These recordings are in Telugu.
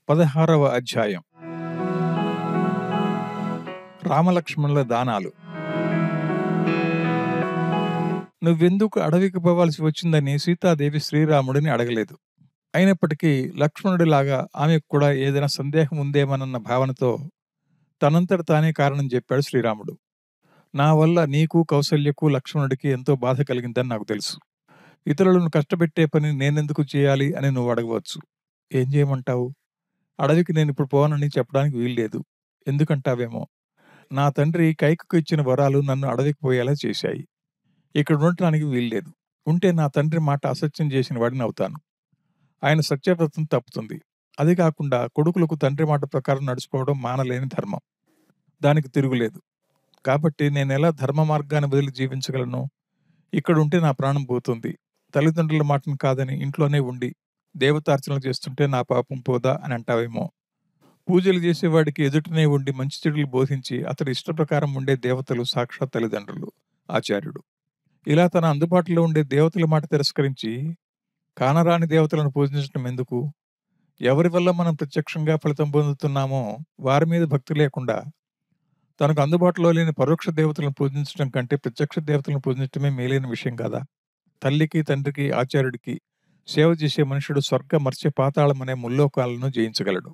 16వ అధ్యాయం. రామలక్ష్మణుల దానాలు. నువ్వెందుకు అడవికి పోవాల్సి వచ్చిందని సీతాదేవి శ్రీరాముడిని అడగలేదు. అయినప్పటికీ లక్ష్మణుడిలాగా ఆమెకు కూడా ఏదైనా సందేహం ఉందేమోనన్న భావనతో తనంతట తానే కారణం చెప్పాడు శ్రీరాముడు. నా వల్ల నీకు, కౌసల్యకు, లక్ష్మణుడికి ఎంతో బాధ కలిగిందని నాకు తెలుసు. ఇతరులను కష్టపెట్టే పని నేనెందుకు చేయాలి అని నువ్వు అడగవచ్చు. ఏం చేయమంటావు? అడవికి నేనిప్పుడు పోనని చెప్పడానికి వీల్లేదు. ఎందుకంటావేమో, నా తండ్రి కైకకు ఇచ్చిన వరాలు నన్ను అడవికి పోయేలా చేశాయి. ఇక్కడ ఉండటానికి వీల్లేదు. ఉంటే నా తండ్రి మాట అసత్యం చేసిన వాడిని అవుతాను. ఆయన సత్యవ్రతం తప్పుతుంది. అది కాకుండా కొడుకులకు తండ్రి మాట ప్రకారం నడుచుకోవడం మానలేని ధర్మం. దానికి తిరుగులేదు. కాబట్టి నేనెలా ధర్మ మార్గాన్ని వదిలి జీవించగలను? ఇక్కడుంటే నా ప్రాణం పోతుంది. తల్లిదండ్రుల మాటను కాదని ఇంట్లోనే ఉండి దేవతార్చనలు చేస్తుంటే నా పాపం పోదా అని అంటావేమో. పూజలు చేసేవాడికి ఎదుటనే ఉండి మంచి చెడులు బోధించి అతడి ఇష్ట ప్రకారం ఉండే దేవతలు సాక్షాత్ తల్లిదండ్రులు, ఆచార్యుడు. ఇలా తన అందుబాటులో ఉండే దేవతల మాట తిరస్కరించి కానరాని దేవతలను పూజించడం ఎందుకు? ఎవరి వల్ల మనం ప్రత్యక్షంగా ఫలితం పొందుతున్నామో వారి మీద భక్తి లేకుండా తనకు అందుబాటులో లేని పరోక్ష దేవతలను పూజించడం కంటే ప్రత్యక్ష దేవతలను పూజించడమే మేలైన విషయం కాదా? తల్లికి, తండ్రికి, ఆచార్యుడికి సేవ చేసే మనుషుడు స్వర్గ, మర్త్య, పాతాళం అనే ముల్లోకాలను జయించగలడు.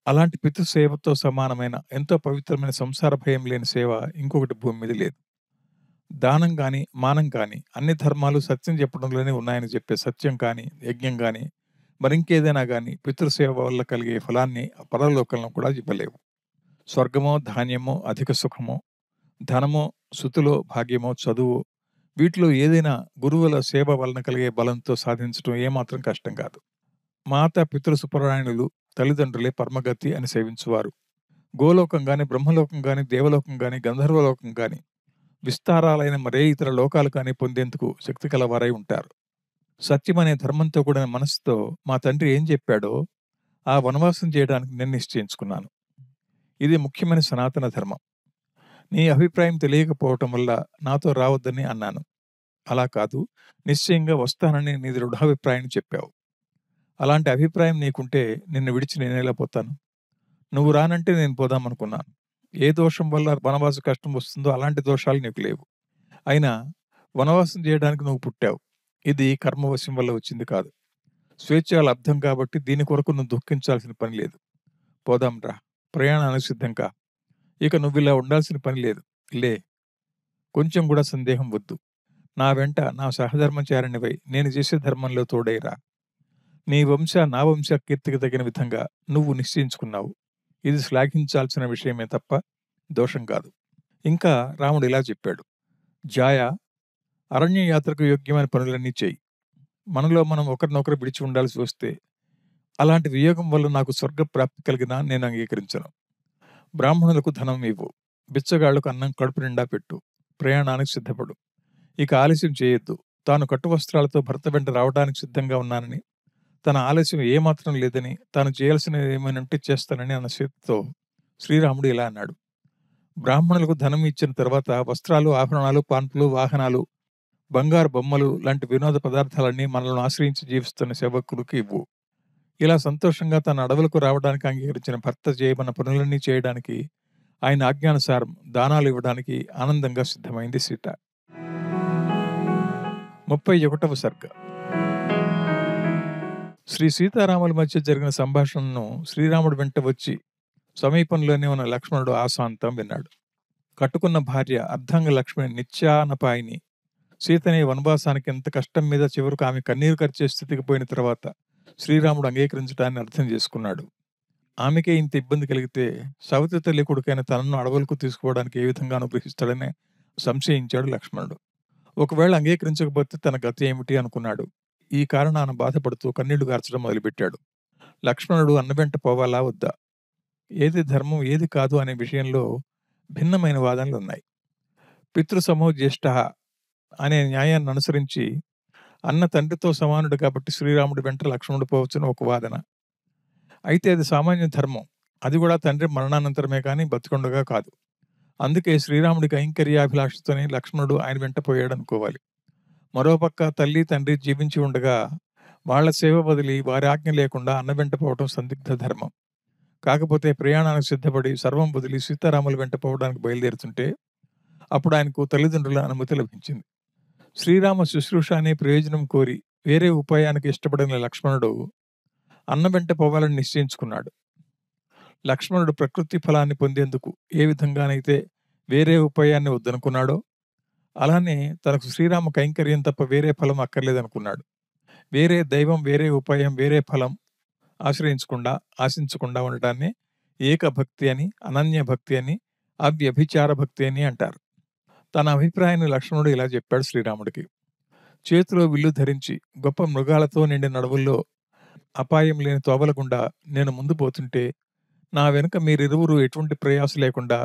అలాంటి పితృసేవతో సమానమైన ఎంతో పవిత్రమైన సంసార భయం లేని సేవ ఇంకొకటి భూమి మీద లేదు. దానం కానీ, మానం కానీ అన్ని ధర్మాలు సత్యం చెప్పడంలోనే ఉన్నాయని చెప్పే సత్యం కానీ, యజ్ఞం కానీ, మరింకేదైనా కానీ పితృసేవ వల్ల కలిగే ఫలాన్ని పరలోకంలో కూడా ఇవ్వలేవు. స్వర్గమో, ధాన్యమో, అధిక సుఖమో, ధనమో, సుతులో, భాగ్యమో, చదువు, వీటిలో ఏదైనా గురువుల సేవ వలన కలిగే బలంతో సాధించడం ఏమాత్రం కష్టం కాదు. మాత పితృ సుపరాయణులు, తల్లిదండ్రులే పరమగతి అని సేవించువారు గోలోకం గాని, బ్రహ్మలోకం గాని, దేవలోకం గాని, గంధర్వలోకం గాని, విస్తారాలైన మరే ఇతర లోకాలు కానీ పొందేందుకు శక్తి కలవారై ఉంటారు. సత్యమనే ధర్మంతో కూడిన మనసుతో మా తండ్రి ఏం చెప్పాడో ఆ వనవాసం చేయడానికి నేను నిశ్చయించుకున్నాను. ఇది ముఖ్యమైన సనాతన ధర్మం. నీ అభిప్రాయం తెలియకపోవటం వల్ల నాతో రావద్దని అన్నాను. అలా కాదు, నిశ్చయంగా వస్తానని నీ దృఢాభిప్రాయం చెప్పావు. అలాంటి అభిప్రాయం నీకుంటే నిన్ను విడిచి నేనేలా పోతాను? నువ్వు రానంటే నేను పోదామనుకున్నాను. ఏ దోషం వల్ల వనవాస కష్టం వస్తుందో అలాంటి దోషాలు నీకు లేవు. అయినా వనవాసం చేయడానికి నువ్వు పుట్టావు. ఇది కర్మవశం వల్ల వచ్చింది కాదు. స్వేచ్ఛ లబ్ధం కాబట్టి దీని కొరకు నువ్వు దుఃఖించాల్సిన పని లేదు. పోదాం రా, ప్రయాణానికి సిద్ధం కా. ఇక నువ్విలా ఉండాల్సిన పని లేదు. లే, కొంచెం కూడా సందేహం వద్దు. నా వెంట నా సహధర్మచారిణివై నేను చేసే ధర్మంలో తోడైరా. నీ వంశ నా వంశ కీర్తికి తగిన విధంగా నువ్వు నిశ్చయించుకున్నావు. ఇది శ్లాఘించాల్సిన విషయమే తప్ప దోషం కాదు. ఇంకా రాముడు ఇలా చెప్పాడు: జాయ, అరణ్య యాత్రకు యోగ్యమైన పనులన్నీ చేయి. మనలో మనం ఒకరినొకరు విడిచి ఉండాల్సి వస్తే అలాంటి వియోగం వల్ల నాకు స్వర్గ ప్రాప్తి కలిగినా నేను అంగీకరించను. బ్రాహ్మణులకు ధనం ఇవ్వు, బిచ్చగాళ్లకు అన్నం కడుపు నిండా పెట్టు, ప్రయాణానికి సిద్ధపడు. ఇక ఆలస్యం చేయొద్దు. తాను కట్టు వస్త్రాలతో భర్త వెంట రావడానికి సిద్ధంగా ఉన్నానని, తన ఆలస్యం ఏమాత్రం లేదని, తాను చేయాల్సినవి ఏమైనా చేస్తానని అన్న సీతతో శ్రీరాముడు ఇలా అన్నాడు: బ్రాహ్మణులకు ధనం ఇచ్చిన తర్వాత వస్త్రాలు, ఆభరణాలు, పాన్పులు, వాహనాలు, బంగారు బొమ్మలు లాంటి వినోద పదార్థాలన్నీ మనల్ని ఆశ్రయించి జీవిస్తున్న సేవకులకు ఇవ్వు. ఇలా సంతోషంగా తన అడవులకు రావడానికి అంగీకరించిన భర్త చేయమన్న పనులన్నీ చేయడానికి, ఆయన ఆజ్ఞానుసారం దానాలు ఇవ్వడానికి ఆనందంగా సిద్ధమైంది సీత. 31వ సర్గ. శ్రీ సీతారాముల మధ్య జరిగిన సంభాషణను శ్రీరాముడు వెంట వచ్చి సమీపంలోనే ఉన్న లక్ష్మణుడు ఆశాంతం విన్నాడు. కట్టుకున్న భార్య అర్ధాంగ లక్ష్మణి నిత్యానపాయిని సీతని వనవాసానికి ఎంత కష్టం మీద చివరకు ఆమె కన్నీరు ఖర్చే స్థితికి పోయిన తర్వాత శ్రీరాముడు అంగీకరించడాన్ని అర్థం చేసుకున్నాడు. ఆమెకే ఇంత ఇబ్బంది కలిగితే సవతి తల్లి కొడుకైన తనను అడవులకు తీసుకోవడానికి ఏ విధంగా అనుగ్రహిస్తాడని సంశయించాడు లక్ష్మణుడు. ఒకవేళ అంగీకరించకపోతే తన గతి ఏమిటి అనుకున్నాడు. ఈ కారణాన బాధపడుతూ కన్నీళ్లు గార్చడం మొదలుపెట్టాడు. లక్ష్మణుడు అన్న వెంట పోవాలా వద్దా, ఏది ధర్మం ఏది కాదు అనే విషయంలో భిన్నమైన వాదనలు ఉన్నాయి. పితృసమో జ్యేష్ఠ అనే న్యాయాన్ని అనుసరించి అన్న తండ్రితో సమానుడు కాబట్టి శ్రీరాముడి వెంట లక్ష్మణుడు పోవచ్చును ఒక వాదన. అయితే అది సామాన్య ధర్మం. అది కూడా తండ్రి మరణానంతరమే కానీ బతికొండగా కాదు. అందుకే శ్రీరాముడికి కైంకర్యాభిలాషతోనే లక్ష్మణుడు ఆయన వెంట పోయాడు అనుకోవాలి. మరోపక్క తల్లి తండ్రి జీవించి ఉండగా వాళ్ల సేవ వదిలి వారి ఆజ్ఞ లేకుండా అన్న వెంట పోవటం సందిగ్ధ ధర్మం. కాకపోతే ప్రయాణానికి సిద్ధపడి సర్వం వదిలి సీతారాముల వెంట పోవడానికి బయలుదేరుతుంటే అప్పుడు ఆయనకు తల్లిదండ్రుల అనుమతి లభించింది. శ్రీరామ శుశ్రూష అనే ప్రయోజనం కోరి వేరే ఉపాయానికి ఇష్టపడిన లక్ష్మణుడు అన్న వెంట పోవాలని నిశ్చయించుకున్నాడు. లక్ష్మణుడు ప్రకృతి ఫలాన్ని పొందేందుకు ఏ విధంగానైతే వేరే ఉపాయాన్ని వద్దనుకున్నాడో, అలానే తనకు శ్రీరామ కైంకర్యం తప్ప వేరే ఫలం అక్కర్లేదనుకున్నాడు. వేరే దైవం, వేరే ఉపాయం, వేరే ఫలం ఆశించకుండా ఉండటాన్ని ఏకభక్తి అని, అనన్య భక్తి అని, అవ్యభిచార భక్తి అని అంటారు. తన అభిప్రాయాన్ని లక్ష్మణుడు ఇలా చెప్పాడు శ్రీరాముడికి. చేతిలో విల్లు ధరించి గొప్ప మృగాలతో నిండిన అడవుల్లో అపాయం లేని తోవల గుండా నేను ముందు పోతుంటే నా వెనుక మీరిరువురు ఎటువంటి ప్రయాస లేకుండా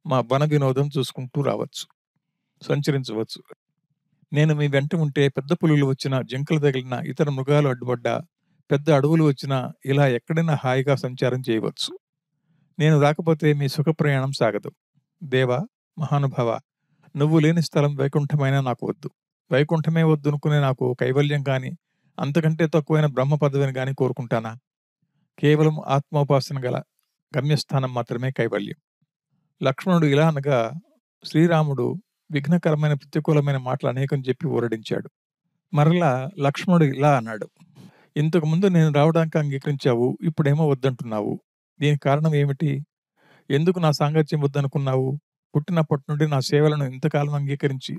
మా వన వినోదం చూసుకుంటూ రావచ్చు, సంచరించవచ్చు. నేను మీ వెంట ఉంటే పెద్ద పులులు వచ్చినా, జింకలు తగిలిన, ఇతర మృగాలు అడ్డుపడ్డా, పెద్ద అడవులు వచ్చినా ఇలా ఎక్కడైనా హాయిగా సంచారం చేయవచ్చు. నేను రాకపోతే మీ సుఖ ప్రయాణం సాగదు. దేవా, మహానుభావ, నువ్వు లేని స్థలం వైకుంఠమైనా నాకు వద్దు. వైకుంఠమే వద్దనుకునే నాకు కైవల్యం కానీ, అంతకంటే తక్కువైన బ్రహ్మ పదవిని కానీ కోరుకుంటానా? కేవలం ఆత్మోపాసన గల గమ్యస్థానం మాత్రమే కైవల్యం. లక్ష్మణుడు ఇలా అనగా శ్రీరాముడు విఘ్నకరమైన ప్రతికూలమైన మాటలు అనేకం చెప్పి ఊరడించాడు. మరలా లక్ష్మణుడు ఇలా అన్నాడు. ఇంతకుముందు నేను రావడానికి అంగీకరించావు, ఇప్పుడేమో వద్దంటున్నావు. దీనికి కారణం ఏమిటి? ఎందుకు నా సాంగత్యం వద్దనుకున్నావు? పుట్టినప్పటి నుండి నా సేవలను ఇంతకాలం అంగీకరించి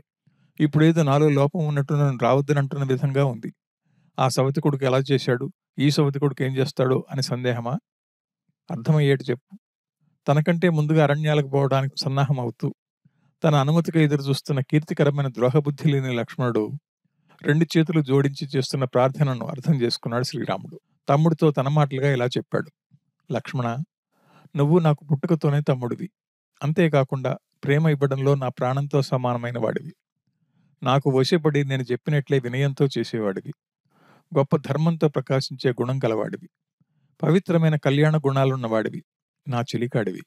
ఇప్పుడేదో నాలో లోపం ఉన్నట్టు నన్ను రావద్దనంటున్న విధంగా ఉంది. ఆ సవతి కొడుకు ఎలా చేశాడు, ఈ సవతి కొడుకు ఏం చేస్తాడో అని సందేహమా? అర్థమయ్యేటి చెప్పు. తనకంటే ముందుగా అరణ్యాలకు పోవడానికి సన్నాహం అవుతూ తన అనుమతికి ఎదురు చూస్తున్న కీర్తికరమైన ద్రోహబుద్ధి లేని లక్ష్మణుడు 2 చేతులు జోడించి చేస్తున్న ప్రార్థనను అర్థం చేసుకున్నాడు శ్రీరాముడు. తమ్ముడితో తన మాటలుగా ఇలా చెప్పాడు. లక్ష్మణ, నువ్వు నాకు పుట్టుకతోనే తమ్ముడివి. అంతేకాకుండా ప్రేమ ఇవ్వడంలో నా ప్రాణంతో సమానమైన వాడివి. నాకు వశపడి నేను చెప్పినట్లే వినయంతో చేసేవాడివి. గొప్ప ధర్మంతో ప్రకాశించే గుణం కలవాడివి. పవిత్రమైన కళ్యాణ గుణాలున్నవాడివి. నా చెలికాడివి.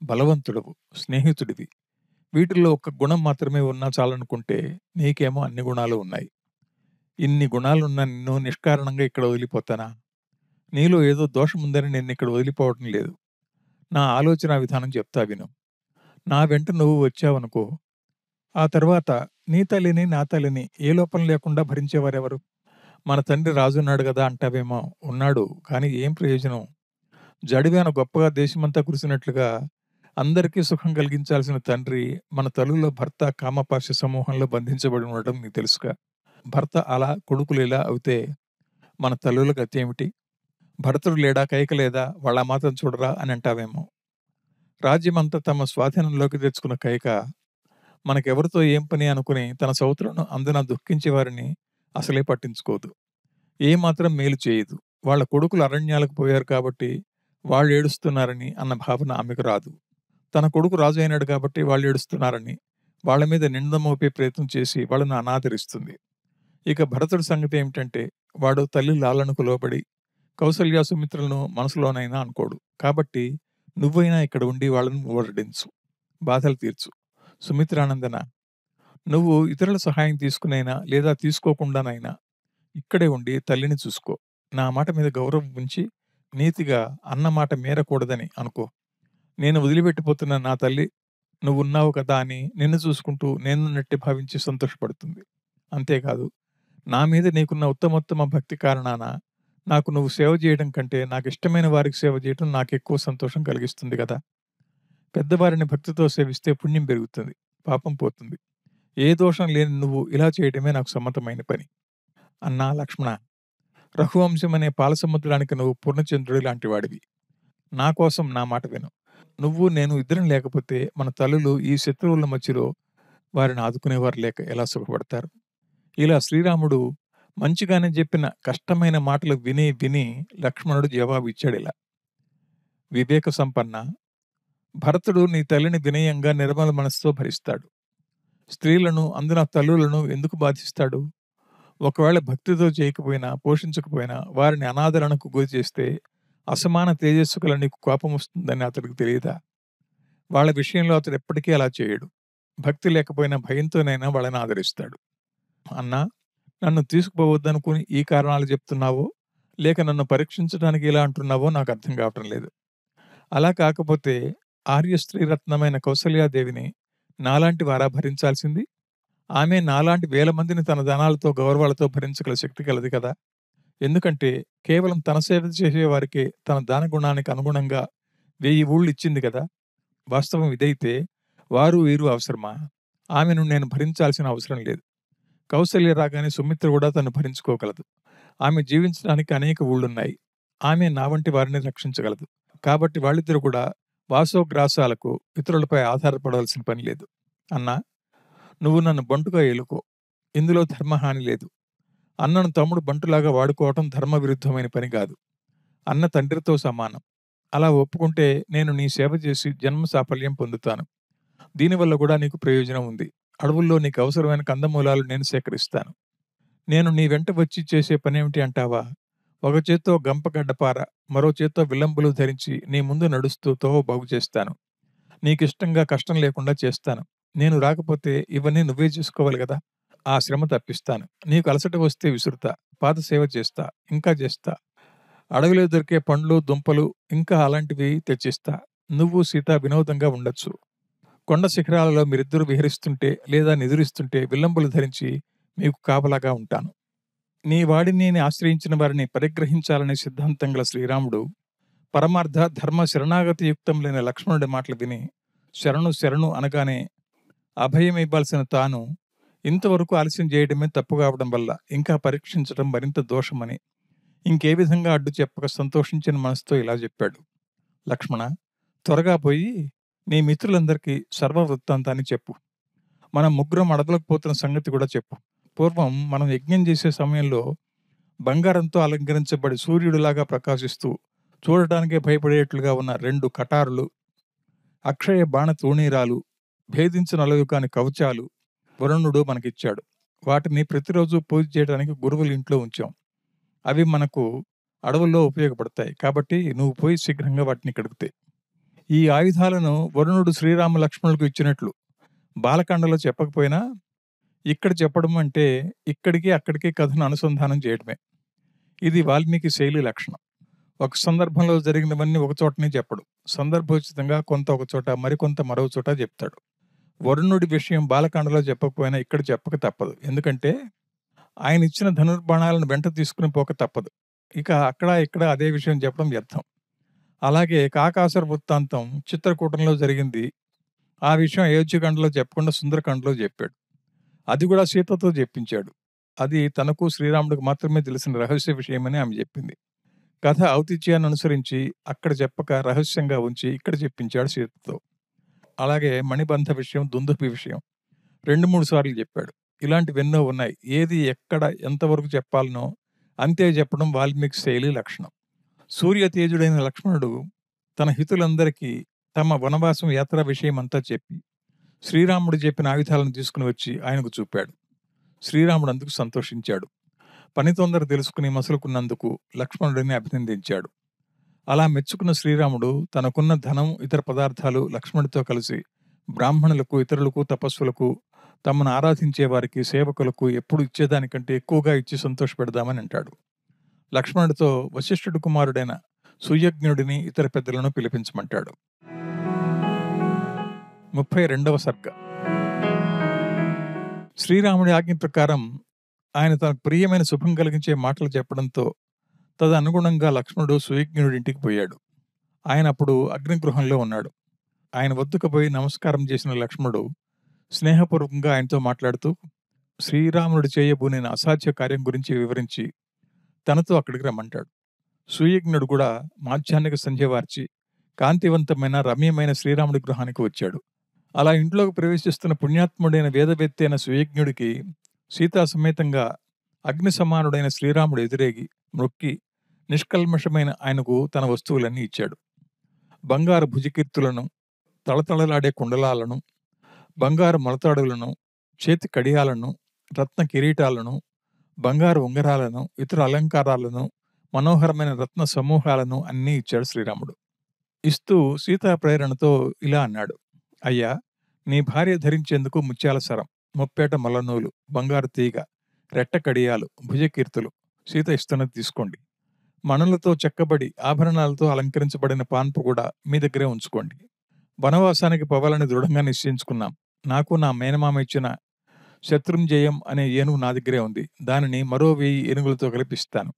బలవంతుడవు, స్నేహితుడివి. వీటిల్లో ఒక్క గుణం మాత్రమే ఉన్నా చాలనుకుంటే నీకేమో అన్ని గుణాలు ఉన్నాయి. ఇన్ని గుణాలున్న నిన్ను నిష్కారణంగా ఇక్కడ వదిలిపోతానా? నీలో ఏదో దోషముందని నేను ఇక్కడ వదిలిపోవటం లేదు. నా ఆలోచన విధానం చెప్తా విను. నా వెంట నువ్వు వచ్చావనుకో, ఆ తర్వాత నీ తల్లిని నా తల్లిని ఏ లోపం లేకుండా భరించేవారెవరు? మన తండ్రి రాజున్నాడు కదా అంటావేమో. ఉన్నాడు, కానీ ఏం ప్రయోజనం? జడివాన గొప్పగా దేశమంతా కురిసినట్లుగా అందరికీ సుఖం కలిగించాల్సిన తండ్రి మన తల్లులో భర్త కామపాశ సమూహంలో బంధించబడి ఉండటం నీకు తెలుసుగా. భర్త అలా, కొడుకులు ఇలా అవుతే మన తల్లుల గతి ఏమిటి? భరతుడు లేడా, కైక లేదా, వాళ్ళ మాత్రం చూడరా అని అంటావేమో. రాజ్యమంతా తమ స్వాధీనంలోకి తెచ్చుకున్న కైక మనకెవరితో ఏం పని అనుకుని తన సౌతులను అందున దుఃఖించే వారిని అసలే పట్టించుకోదు. ఏమాత్రం మేలు చేయదు. వాళ్ళ కొడుకులు అరణ్యాలకు పోయారు కాబట్టి వాళ్ళు ఏడుస్తున్నారని అన్న భావన ఆమెకు రాదు. తన కొడుకు రాజు అయినాడు కాబట్టి వాళ్ళు ఏడుస్తున్నారని వాళ్ళ మీద నింద మోపే ప్రయత్నం చేసి వాళ్ళను అనాదరిస్తుంది. ఇక భరతుడి సంగతి ఏమిటంటే, వాడు తల్లి లాలనకు లోబడి కౌసల్య సుమిత్రలను మనసులోనైనా అనుకోడు. కాబట్టి నువ్వైనా ఇక్కడ ఉండి వాళ్ళను ఊరడించు, బాధలు తీర్చు. సుమిత్రానందన, నువ్వు ఇతరుల సహాయం తీసుకునైనా లేదా తీసుకోకుండానైనా ఇక్కడే ఉండి తల్లిని చూసుకో. నా మాట మీద గౌరవం ఉంచి నీతిగా అన్న మాట మేరకూడదని అనుకో. నేను వదిలిపెట్టిపోతున్న నా తల్లి నువ్వున్నావు కదా అని నిన్ను చూసుకుంటూ నేనున్నట్టే భావించి సంతోషపడుతుంది. అంతేకాదు, నా మీద నీకున్న ఉత్తమోత్తమ భక్తి కారణాన నాకు నువ్వు సేవ చేయడం కంటే నాకు ఇష్టమైన వారికి సేవ చేయడం నాకెక్కువ సంతోషం కలిగిస్తుంది కదా. పెద్దవారిని భక్తితో సేవిస్తే పుణ్యం పెరుగుతుంది, పాపం పోతుంది. ఏ దోషం లేని నువ్వు ఇలా చేయడమే నాకు సమ్మతమైన పని. అన్నా లక్ష్మణ, రఘువంశం అనే పాలసముద్రానికి నువ్వు పూర్ణచంద్రుడి లాంటి వాడివి. నా కోసం నా మాట విను. నువ్వు నేను ఇద్దరం లేకపోతే మన తల్లులు ఈ శత్రువుల మధ్యలో వారిని ఆదుకునేవారు లేక ఎలా సుఖపడతారు? ఇలా శ్రీరాముడు మంచిగానే చెప్పిన కష్టమైన మాటలు విని విని లక్ష్మణుడు జవాబు ఇచ్చాడు ఇలా. వివేక సంపన్న, భరతుడు నీ తల్లిని వినయంగా నిర్మల మనసుతో భరిస్తాడు. స్త్రీలను, అందున తల్లులను ఎందుకు బాధిస్తాడు? ఒకవేళ భక్తితో చేయకపోయినా, పోషించకపోయినా వారిని అనాదరణకు గురి చేస్తే అసమాన తేజస్సు గల నీకు కోపం వస్తుందని అతడికి తెలియదా? వాళ్ళ విషయంలో అతడు ఎప్పటికీ అలా చేయడు. భక్తి లేకపోయినా భయంతోనైనా వాళ్ళని ఆదరిస్తాడు. అన్నా, నన్ను తీసుకుపోవద్దనుకుని ఈ కారణాలు చెప్తున్నావో, లేక నన్ను పరీక్షించడానికి ఇలా అంటున్నావో నాకు అర్థం కావటం లేదు. అలా కాకపోతే ఆర్య స్త్రీరత్నమైన కౌసల్యాదేవిని నాలాంటి వారా భరించాల్సింది? ఆమె నాలాంటి వేల మందిని తన ధనాలతో, గౌరవాలతో భరించగల శక్తి కలది కదా! ఎందుకంటే కేవలం తన సేవ చేసేవారికే తన దాన గుణానికి అనుగుణంగా 1000 ఊళ్ళు ఇచ్చింది కదా! వాస్తవం ఇదైతే వారు వీరు అవసరమా? ఆమెను నేను భరించాల్సిన అవసరం లేదు. కౌసల్య రాగానే సుమిత్ర కూడా తను భరించుకోగలదు. ఆమె జీవించడానికి అనేక ఊళ్ళున్నాయి. ఆమె నా వంటి వారిని రక్షించగలదు. కాబట్టి వాళ్ళిద్దరూ కూడా వాసోగ్రాసాలకు, ఇతరులపై ఆధారపడవలసిన పని లేదు. అన్నా, నువ్వు నన్ను బంటుగా ఏలుకో. ఇందులో ధర్మహాని లేదు. అన్నను తమ్ముడు బంటులాగా వాడుకోవటం ధర్మ విరుద్ధమైన పని కాదు. అన్న తండ్రితో సమానం. అలా ఒప్పుకుంటే నేను నీ సేవ చేసి జన్మ సాఫల్యం పొందుతాను. దీనివల్ల కూడా నీకు ప్రయోజనం ఉంది. అడవుల్లో నీకు అవసరమైన కందమూలాలు నేను సేకరిస్తాను. నేను నీ వెంట వచ్చి చేసే పనేమిటి అంటావా? ఒక చేత్తో గంప గడ్డపార, మరో చేత్తో విల్లంబులు ధరించి నీ ముందు నడుస్తూ తోవ బాగు చేస్తాను. నీకిష్టంగా కష్టం లేకుండా చేస్తాను. నేను రాకపోతే ఇవన్నీ నువ్వే చేసుకోవాలి కదా! ఆ శ్రమ తప్పిస్తాను. నీకు అలసట వస్తే విసురుతా, పాదసేవ చేస్తా, ఇంకా చేస్తా. అడవిలో దొరికే పండ్లు, దుంపలు ఇంకా అలాంటివి తెచ్చిస్తా. నువ్వు సీత వినోదంగా ఉండొచ్చు. కొండ శిఖరాలలో మీరిద్దరూ విహరిస్తుంటే లేదా నిదురిస్తుంటే విల్లంబులు ధరించి మీకు కాపలాగా ఉంటాను. నీ వాడిని ఆశ్రయించిన వారిని పరిగ్రహించాలనే సిద్ధాంతం గల శ్రీరాముడు పరమార్థ ధర్మ శరణాగతి యుక్తం లేని లక్ష్మణుడి మాటలు విని శరణు శరణు అనగానే అభయం ఇవ్వాల్సిన తాను ఇంతవరకు ఆలస్యం చేయడమే తప్పు కావడం వల్ల ఇంకా పరీక్షించడం మరింత దోషమని ఇంకే విధంగా అడ్డు చెప్పక సంతోషించిన మనసుతో ఇలా చెప్పాడు. లక్ష్మణ, త్వరగా పోయి నీ మిత్రులందరికీ సర్వ వృత్తాంతాన్ని చెప్పు. మనం ముగ్గురం అడవులకు పోతున్న సంగతి కూడా చెప్పు. పూర్వం మనం యజ్ఞం చేసే సమయంలో బంగారంతో అలంకరించబడి సూర్యుడిలాగా ప్రకాశిస్తూ చూడటానికే భయపడేట్లుగా ఉన్న 2 కటారులు, అక్షయ బాణ తూణీరాలు, భేదించనలవి కాని కవచాలు వరుణుడు మనకిచ్చాడు. వాటిని ప్రతిరోజు పూజ చేయడానికి గురువుల ఇంట్లో ఉంచాం. అవి మనకు అడవుల్లో ఉపయోగపడతాయి. కాబట్టి నువ్వు పోయి శీఘ్రంగా వాటిని ఇక్కడికి తే. ఈ ఆయుధాలను వరుణుడు శ్రీరామ లక్ష్మణులకు ఇచ్చినట్లు బాలకాండలో చెప్పకపోయినా ఇక్కడ చెప్పడం అంటే ఇక్కడికి అక్కడికి కథను అనుసంధానం చేయడమే. ఇది వాల్మీకి శైలి లక్షణం. ఒక సందర్భంలో జరిగినవన్నీ ఒక చోటనే చెప్పడు. సందర్భోచితంగా కొంత ఒక చోట, మరికొంత మరో చోట చెప్తాడు. వరుణుడి విషయం బాలకాండలో చెప్పకపోయినా ఇక్కడ చెప్పక తప్పదు. ఎందుకంటే ఆయన ఇచ్చిన ధనుర్బాణాలను వెంట తీసుకుని పోక తప్పదు. ఇక అక్కడ ఇక్కడ అదే విషయం చెప్పడం వ్యర్థం. అలాగే కాకాసుర వృత్తాంతం చిత్రకూటంలో జరిగింది. ఆ విషయం అయోధ్యకాండలో చెప్పకుండా సుందరకాండలో చెప్పాడు. అది కూడా సీతతో చెప్పించాడు. అది తనకు శ్రీరాముడికి మాత్రమే తెలిసిన రహస్య విషయమని ఆమె చెప్పింది. కథ ఔతిథ్యాన్ని అనుసరించి అక్కడ చెప్పక రహస్యంగా ఉంచి ఇక్కడ చెప్పించాడు సీతతో. అలాగే మణిబంధ విషయం, దుందుభి విషయం 2-3 సార్లు చెప్పాడు. ఇలాంటివెన్నో ఉన్నాయి. ఏది ఎక్కడ ఎంతవరకు చెప్పాలనో అంతే చెప్పడం వాల్మీకి శైలి లక్షణం. సూర్యతేజుడైన లక్ష్మణుడు తన హితులందరికీ తమ వనవాసం యాత్రా విషయమంతా చెప్పి శ్రీరాముడు చెప్పిన ఆయుధాలను తీసుకుని వచ్చి ఆయనకు చూపాడు. శ్రీరాముడు అందుకు సంతోషించాడు. పని తొందర తెలుసుకుని మసులుకున్నందుకు లక్ష్మణుడిని అభినందించాడు. అలా మెచ్చుకున్న శ్రీరాముడు తనకున్న ధనం, ఇతర పదార్థాలు లక్ష్మణుడితో కలిసి బ్రాహ్మణులకు, ఇతరులకు, తపస్సులకు, తమను ఆరాధించే వారికి, సేవకులకు ఎప్పుడు ఇచ్చేదానికంటే ఎక్కువగా ఇచ్చి సంతోషపెడదామని అంటాడు. లక్ష్మణుడితో వశిష్ఠుడి కుమారుడైన సుయజ్ఞుడిని, ఇతర పెద్దలను పిలిపించమంటాడు. 32వ సర్గ. శ్రీరాముడి ఆజ్ఞ ప్రకారం ఆయన తనకు ప్రియమైన శుభం కలిగించే మాటలు చెప్పడంతో తదనుగుణంగా లక్ష్మణుడు సుయజ్ఞుడి ఇంటికి పోయాడు. ఆయన అప్పుడు అగ్నిగృహంలో ఉన్నాడు. ఆయన వద్దకు పోయి నమస్కారం చేసిన లక్ష్మణుడు స్నేహపూర్వకంగా ఆయనతో మాట్లాడుతూ శ్రీరాముడు చేయబోనిన అసాధ్య కార్యం గురించి వివరించి తనతో అక్కడికి రమ్మంటాడు. సుయజ్ఞుడు కూడా మాధ్యాహ్నిక సంధ్య వార్చి కాంతివంతమైన రమ్యమైన శ్రీరాముడి గృహానికి వచ్చాడు. అలా ఇంట్లోకి ప్రవేశిస్తున్న పుణ్యాత్ముడైన వేదవేత్తి అయిన సుయజ్ఞుడికి సీతా సమేతంగా అగ్ని సమానుడైన శ్రీరాముడు ఎదురేగి మొక్కి నిష్కల్మషమైన ఆయనకు తన వస్తువులన్నీ ఇచ్చాడు. బంగారు భుజకీర్తులను, తళతళలాడే కుండలాలను, బంగారు మొలతాడులను, చేతి కడియాలను, రత్న కిరీటాలను, బంగారు ఉంగరాలను, ఇతర అలంకారాలను, మనోహరమైన రత్న సమూహాలను అన్నీ ఇచ్చాడు శ్రీరాముడు. ఇస్తూ సీతా ప్రేరణతో ఇలా అన్నాడు. అయ్యా, నీ భార్య ధరించేందుకు ముత్యాల సరం, ముప్పేట మల్లనూలు, బంగారు తీగ, రెట్ట కడియాలు, భుజకీర్తులు సీత ఇస్తున్నది తీసుకోండి. మణులతో చెక్కబడి ఆభరణాలతో అలంకరించబడిన పాన్పు కూడా మీ దగ్గరే ఉంచుకోండి. వనవాసానికి పోవాలని దృఢంగా నిశ్చయించుకున్నాం. నాకు నా మేనమామ ఇచ్చిన శత్రుంజయం అనే ఏనుగు నా దగ్గరే ఉంది. దానిని మరో 1000 ఏనుగులతో కలిపి ఇస్తాను.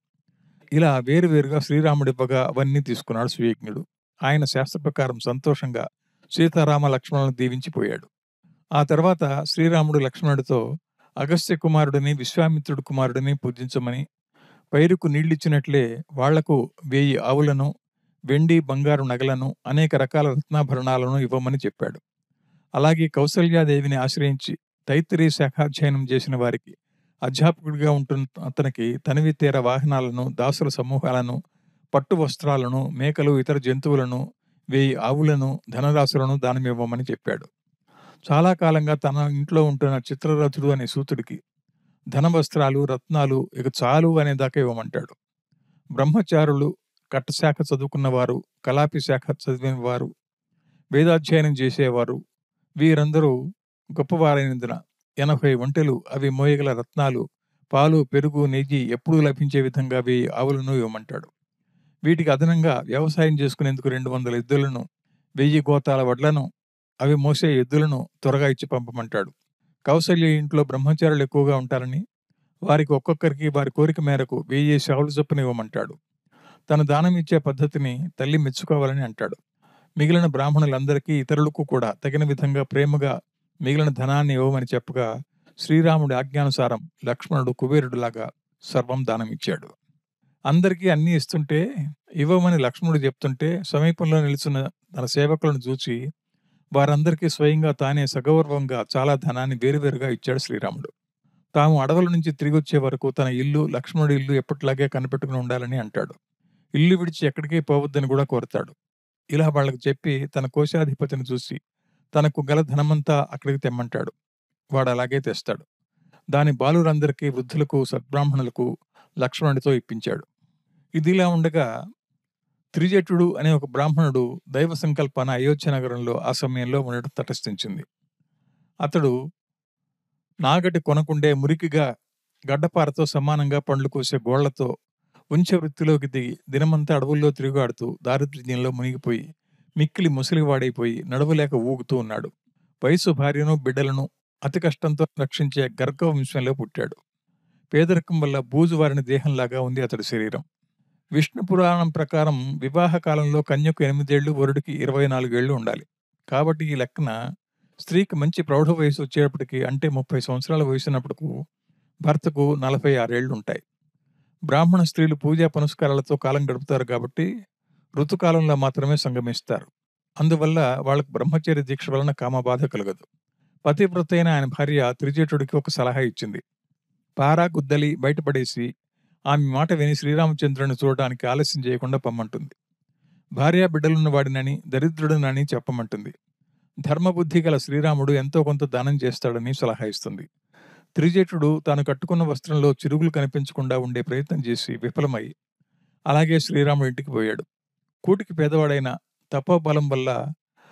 ఇలా వేరువేరుగా శ్రీరాముడివ్వగా అవన్నీ తీసుకున్నాడు సుయజ్ఞుడు. ఆయన శాస్త్ర ప్రకారం సంతోషంగా సీతారామ లక్ష్మణులను దీవించిపోయాడు. ఆ తర్వాత శ్రీరాముడు లక్ష్మణుడితో అగస్త్య కుమారుడిని, విశ్వామిత్రుడి కుమారుడిని పూజించమని, పైరుకు నీళ్లిచ్చినట్లే వాళ్లకు 1000 ఆవులను, వెండి, బంగారు నగలను, అనేక రకాల రత్నాభరణాలను ఇవ్వమని చెప్పాడు. అలాగే కౌసల్యాదేవిని ఆశ్రయించి తైత్తిరీయ శాఖాధ్యయనం చేసిన వారికి అధ్యాపకుడిగా ఉంటున్న అతనికి తనివి తీర వాహనాలను, దాసుల సమూహాలను, పట్టు వస్త్రాలను, మేకలు, ఇతర జంతువులను, 1000 ఆవులను, ధనరాశులను దానమివ్వమని చెప్పాడు. చాలా కాలంగా తన ఇంట్లో ఉంటున్న చిత్రరథుడు అనే సూతుడికి ధనవస్త్రాలు, రత్నాలు ఇక చాలు అనేదాకా ఇవ్వమంటాడు. బ్రహ్మచారులు, కట్టశాఖ చదువుకున్నవారు, కలాపి శాఖ చదివిన వారు, వేదాధ్యయనం చేసేవారు వీరందరూ గొప్పవారైనందున 80 ఒంటెలు, అవి మోయగల రత్నాలు, పాలు, పెరుగు, నెయ్యి ఎప్పుడూ లభించే విధంగా 1000 ఆవులను ఇవ్వమంటాడు. వీటికి అదనంగా వ్యవసాయం చేసుకునేందుకు 200 ఎద్దులను, 1000 గోతాల వడ్లను, అవి మోసే ఎద్దులను త్వరగా ఇచ్చి పంపమంటాడు. కౌసల్య ఇంట్లో బ్రహ్మచారులు ఎక్కువగా ఉంటారని వారికి ఒక్కొక్కరికి వారి కోరిక మేరకు 1000 శావుల చొప్పున ఇవ్వమంటాడు. తన దానం ఇచ్చే పద్ధతిని తల్లి మెచ్చుకోవాలని అంటాడు. మిగిలిన బ్రాహ్మణులందరికీ, ఇతరులకు కూడా తగిన విధంగా ప్రేమగా మిగిలిన ధనాన్ని ఇవ్వమని చెప్పగా శ్రీరాముడి ఆజ్ఞానుసారం లక్ష్మణుడు కుబేరుడిలాగా సర్వం దానమిచ్చాడు. అందరికీ అన్నీ ఇస్తుంటే, ఇవ్వమని లక్ష్మణుడు చెప్తుంటే సమీపంలో నిలుచున్న తన సేవకులను చూచి వారందరికీ స్వయంగా తానే సగౌరవంగా చాలా ధనాన్ని వేరువేరుగా ఇచ్చాడు శ్రీరాముడు. తాము అడవుల నుంచి తిరిగొచ్చే వరకు తన ఇల్లు, లక్ష్మణుడి ఇల్లు ఎప్పటిలాగే కనిపెట్టుకుని ఉండాలని అంటాడు. ఇల్లు విడిచి ఎక్కడికి పోవద్దని కూడా కోరతాడు. ఇలా వాళ్ళకు చెప్పి తన కోశాధిపతిని చూసి తనకు గల ధనమంతా అక్కడికి తెమ్మంటాడు. వాడు అలాగే తెస్తాడు. దాని బాలురందరికీ, వృద్ధులకు, సద్బ్రాహ్మణులకు లక్ష్మణుడితో ఇప్పించాడు. ఇదిలా ఉండగా త్రిజటుడు అనే ఒక బ్రాహ్మణుడు దైవ సంకల్పాన అయోధ్య నగరంలో ఆ సమయంలో ఉండటం తటస్థించింది. అతడు నాగటి కొనకుండే మురికిగా గడ్డపారతో సమానంగా పండ్లు కోసే గోళ్లతో ఉంచె వృత్తిలోకి దిగి దినమంతా అడవుల్లో తిరుగాడుతూ దారిద్ర్యంలో మునిగిపోయి మిక్కిలి ముసలివాడైపోయి నడవలేక ఊగుతూ ఉన్నాడు. వయసు భార్యను, బిడ్డలను అతి కష్టంతో రక్షించే గర్గ వంశంలో పుట్టాడు. పేదరికం వల్ల బూజువారిన దేహంలాగా ఉంది అతడి శరీరం. విష్ణు పురాణం ప్రకారం వివాహ కాలంలో కన్యకు 8 ఏళ్లు, వరుడికి 24 ఏళ్లు ఉండాలి. కాబట్టి ఈ లెక్కన స్త్రీకి మంచి ప్రౌఢ వయసు వచ్చేటప్పటికి, అంటే 30 సంవత్సరాల వయసున్నప్పటికు భర్తకు 46 ఏళ్లు ఉంటాయి. బ్రాహ్మణ స్త్రీలు పూజా పునస్కారాలతో కాలం గడుపుతారు కాబట్టి ఋతుకాలంలో మాత్రమే సంగమిస్తారు. అందువల్ల వాళ్లకు బ్రహ్మచర్య దీక్ష వలన కామబాధ కలగదు. పతివ్రత అయిన ఆయన భార్య త్రిజటుడికి ఒక సలహా ఇచ్చింది. పారా గుద్దలి బయటపడేసి ఆమె మాట విని శ్రీరామచంద్రుని చూడడానికి ఆలస్యం చేయకుండా పొమ్మంటుంది. భార్యా బిడ్డలున్న వాడినని, దరిద్రుడినని చెప్పమంటుంది. ధర్మబుద్ధి గల శ్రీరాముడు ఎంతో కొంత దానం చేస్తాడని సలహా ఇస్తుంది. త్రిజటుడు తాను కట్టుకున్న వస్త్రంలో చిరుగులు కనిపించకుండా ఉండే ప్రయత్నం చేసి విఫలమై అలాగే శ్రీరాముడి ఇంటికి పోయాడు. కూటికి పేదవాడైన తపోబలం వల్ల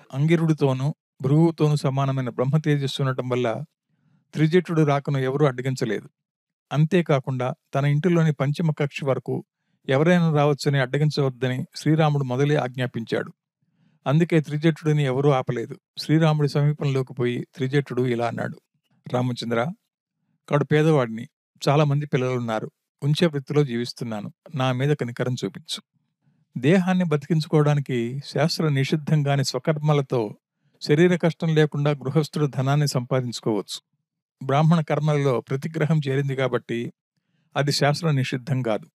అంగిరుడితోనూ భృగువుతోనూ సమానమైన బ్రహ్మ తేజస్సు ఉండటం వల్ల త్రిజటుడు రాకను ఎవరూ అడ్డగించలేదు. అంతేకాకుండా తన ఇంటిలోని పంచమ కక్షి వరకు ఎవరైనా రావచ్చని అడ్డగించవద్దని శ్రీరాముడు మొదలే ఆజ్ఞాపించాడు. అందుకే త్రిజటుడిని ఎవరూ ఆపలేదు. శ్రీరాముడి సమీపంలోకి పోయి త్రిజటుడు ఇలా అన్నాడు: రామచంద్ర, కడు పేదవాడిని, చాలా మంది పిల్లలున్నారు, ఉంచే వృత్తిలో జీవిస్తున్నాను, నా మీద కనికరం చూపించు. దేహాన్ని బతికించుకోవడానికి శాస్త్ర నిషిద్ధంగాని స్వకర్మలతో శరీర కష్టం లేకుండా గృహస్థుడు ధనాన్ని సంపాదించుకోవచ్చు. బ్రాహ్మణ కర్మలలో ప్రతిగ్రహం చేరింది కాబట్టి అది శాస్త్ర నిషిద్ధం కాదు.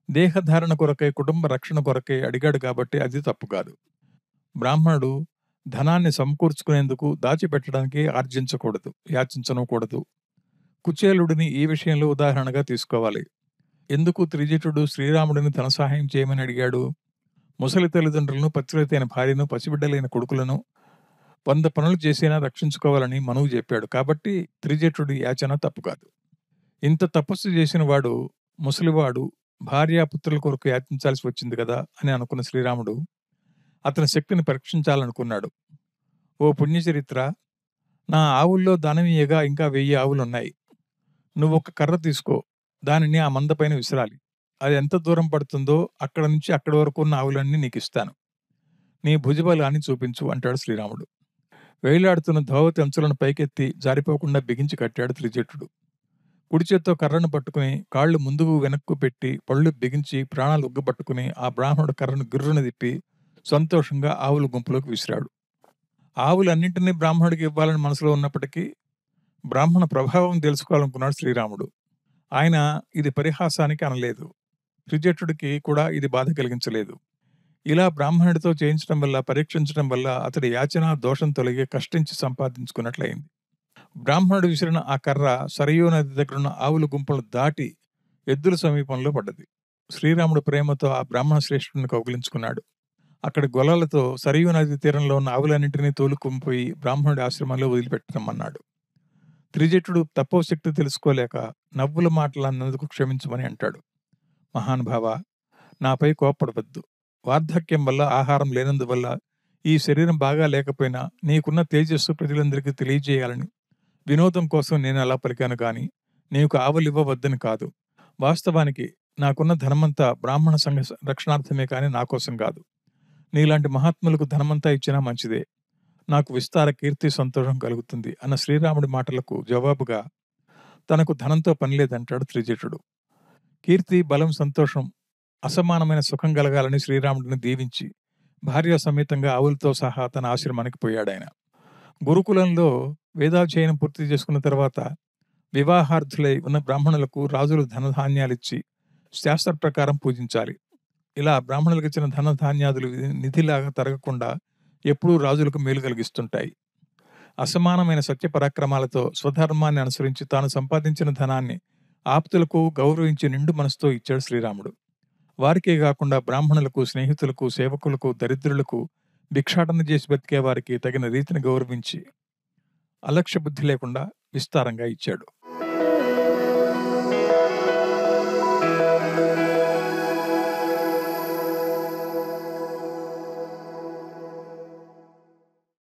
దేహధారణ కొరకై, కుటుంబ రక్షణ కొరకై అడిగాడు కాబట్టి అది తప్పు కాదు. బ్రాహ్మణుడు ధనాన్ని సమకూర్చుకునేందుకు దాచిపెట్టడానికి ఆర్జించకూడదు, యాచించనకూడదు. కుచేలుడిని ఈ విషయంలో ఉదాహరణగా తీసుకోవాలి. ఎందుకు త్రిజటుడు శ్రీరాముడిని ధన సహాయం చేయమని అడిగాడు? ముసలి తల్లిదండ్రులను, పతివ్రతైన భార్యను, పసిబిడ్డలైన కొడుకులను 100 పనులు చేసినా రక్షించుకోవాలని మనువు చెప్పాడు. కాబట్టి త్రిజటుడి యాచన తప్పు కాదు. ఇంత తపస్సు చేసిన వాడు, ముసలివాడు, భార్యాపుత్రుల కొరకు యాచించాల్సి వచ్చింది కదా అని అనుకున్న శ్రీరాముడు అతని శక్తిని పరీక్షించాలనుకున్నాడు. ఓ పుణ్యచరిత్ర, నా ఆవుల్లో దానమీయగా ఇంకా 1000 ఆవులున్నాయి. నువ్వొక కర్ర తీసుకో, దానిని ఆ మందపైన విసిరాలి. అది ఎంత దూరం పడుతుందో అక్కడ నుంచి అక్కడి వరకు ఉన్న ఆవులన్నీ నీకిస్తాను. నీ భుజబలాన్ని చూపించు అంటాడు శ్రీరాముడు. వేలాడుతున్న ధోవతి అంచులను పైకెత్తి జారిపోకుండా బిగించి కట్టాడు త్రిజటుడు. కుడి చేత్తో కర్రను పట్టుకుని కాళ్ళు ముందుకు వెనక్కు పెట్టి పళ్ళు బిగించి ప్రాణాలు ఉగ్గబట్టుకుని ఆ బ్రాహ్మణుడు కర్రను గిర్రున తిప్పి సంతోషంగా ఆవుల గుంపులోకి విసిరాడు. ఆవులన్నింటినీ బ్రాహ్మణుడికి ఇవ్వాలని మనసులో ఉన్నప్పటికీ బ్రాహ్మణ ప్రభావం తెలుసుకోవాలనుకున్నాడు శ్రీరాముడు. ఆయన ఇది పరిహాసానికి అనలేదు. త్రిజటుడికి కూడా ఇది బాధ కలిగించలేదు. ఇలా బ్రాహ్మణుడితో చేయించడం వల్ల, పరీక్షించడం వల్ల అతడి యాచన దోషం తొలగి కష్టించి సంపాదించుకున్నట్లయింది. బ్రాహ్మణుడు విసిరిన ఆ కర్ర సరయూ నది దగ్గరున్న ఆవుల గుంపులను దాటి ఎద్దుల సమీపంలో పడ్డది. శ్రీరాముడు ప్రేమతో ఆ బ్రాహ్మణ శ్రేష్ఠుడిని కౌగిలించుకున్నాడు. అక్కడి గొల్లలతో సరయూ నది తీరంలో ఉన్న ఆవులన్నింటినీ తోలుకుపోయి బ్రాహ్మణుడి ఆశ్రమంలో వదిలిపెట్టమన్నాడు. త్రిజటుడు తపోశక్తి తెలుసుకోలేక నవ్వుల మాటలన్నందుకు క్షమించమని అంటాడు. మహానుభావ, నాపై కోప్పడవద్దు. వార్ధక్యం వల్ల, ఆహారం లేనందువల్ల ఈ శరీరం బాగా లేకపోయినా నీకున్న తేజస్సు ప్రజలందరికీ తెలియజేయాలని వినోదం కోసం నేను అలా పలికాను గాని నీకు ఆవులివ్వవద్దని కాదు. వాస్తవానికి నాకున్న ధనమంతా బ్రాహ్మణ సంఘ రక్షణార్థమే కాని నా కోసం కాదు. నీలాంటి మహాత్ములకు ధనమంతా ఇచ్చినా మంచిదే. నాకు విస్తార కీర్తి సంతోషం కలుగుతుంది అన్న శ్రీరాముడి మాటలకు జవాబుగా తనకు ధనంతో పనిలేదంటాడు త్రిజటుడు. కీర్తి, బలం, సంతోషం, అసమానమైన సుఖం కలగాలని శ్రీరాముడిని దీవించి భార్య సమేతంగా ఆవులతో సహా తన ఆశ్రమానికి పోయాడాయన. గురుకులంలో వేదాధ్యయనం పూర్తి చేసుకున్న తర్వాత వివాహార్థులై ఉన్న బ్రాహ్మణులకు రాజులు ధనధాన్యాలిచ్చి శాస్త్ర ప్రకారం పూజించాలి. ఇలా బ్రాహ్మణులకు ఇచ్చిన ధనధాన్యాదులు నిధిలాగా తరగకుండా ఎప్పుడూ రాజులకు మేలు కలిగిస్తుంటాయి. అసమానమైన సత్యపరాక్రమాలతో స్వధర్మాన్ని అనుసరించి తాను సంపాదించిన ధనాన్ని ఆప్తులకు గౌరవించి నిండు మనసుతో ఇచ్చాడు శ్రీరాముడు. వారికే కాకుండా బ్రాహ్మణులకు, స్నేహితులకు, సేవకులకు, దరిద్రులకు, భిక్షాటన చేసి బతికే వారికి తగిన రీతిని గౌరవించి అలక్ష్య బుద్ధి లేకుండా విస్తారంగా ఇచ్చాడు.